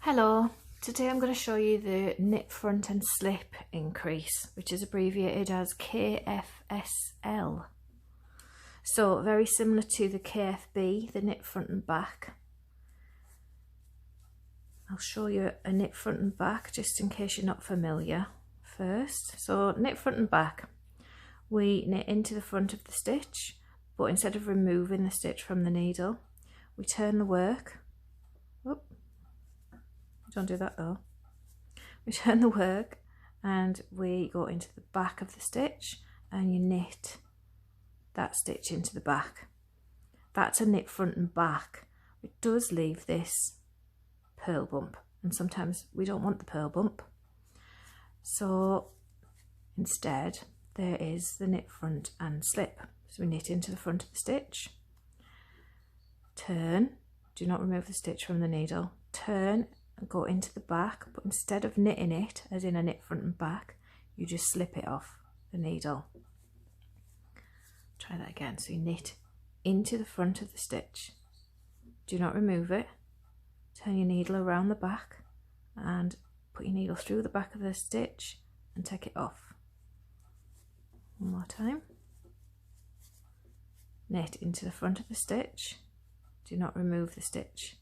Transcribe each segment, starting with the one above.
Hello, today I'm going to show you the knit front and slip increase, which is abbreviated as KFSL. So very similar to the KFB, the knit front and back. I'll show you a knit front and back just in case you're not familiar first. So knit front and back, we knit into the front of the stitch, but instead of removing the stitch from the needle, we turn the work. Whoop. Don't do that though. We turn the work and we go into the back of the stitch and you knit that stitch into the back. That's a knit front and back. It does leave this purl bump, and sometimes we don't want the purl bump. So instead there is the knit front and slip. So we knit into the front of the stitch, turn, do not remove the stitch from the needle, turn and go into the back, but instead of knitting it as in a knit front and back, you just slip it off the needle. Try that again. So you knit into the front of the stitch, do not remove it, turn your needle around the back and put your needle through the back of the stitch and take it off. One more time. Knit into the front of the stitch, do not remove the stitch,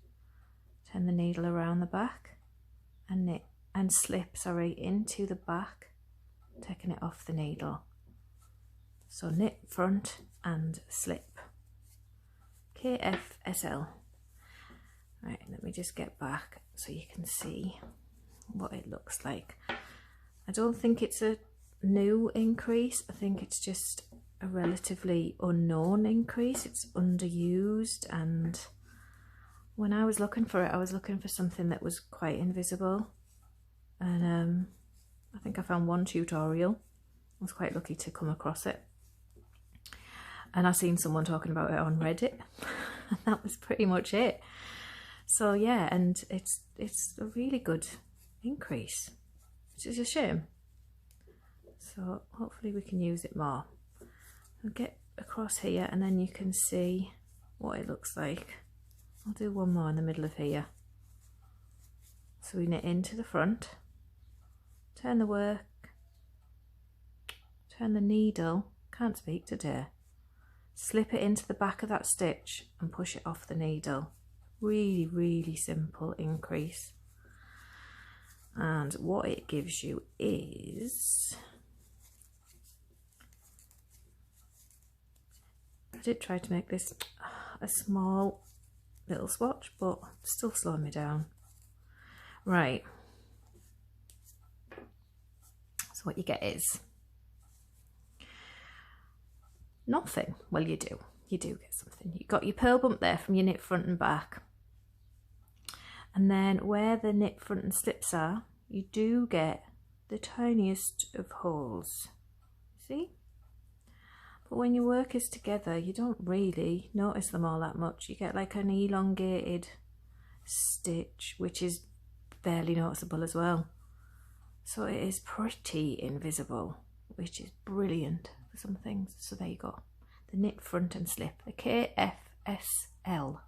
turn the needle around the back and knit and slip into the back, taking it off the needle. So knit front and slip. KFSL. Right, let me just get back so you can see what it looks like. I don't think it's a new increase, I think it's just a relatively unknown increase. It's underused, and when I was looking for it, I was looking for something that was quite invisible, and I think I found one tutorial. I was quite lucky to come across it, and I seen someone talking about it on Reddit and that was pretty much it. So yeah, and it's a really good increase, which is a shame. So hopefully we can use it more. I'll get across here and then you can see what it looks like. I'll do one more in the middle of here. So we knit into the front, turn the work, turn the needle, can't speak today, slip it into the back of that stitch and push it off the needle. Really simple increase. And what it gives you is, I did try to make this a small little swatch, but still slowing me down. Right, so what you get is nothing. Well, you do get something. You got your purl bump there from your knit front and back, and then where the knit front and slips are, you do get the tiniest of holes, see? But when your work is together, you don't really notice them all that much. You get like an elongated stitch, which is barely noticeable as well. So it is pretty invisible, which is brilliant for some things. So there you go. The knit front and slip, the KFSL.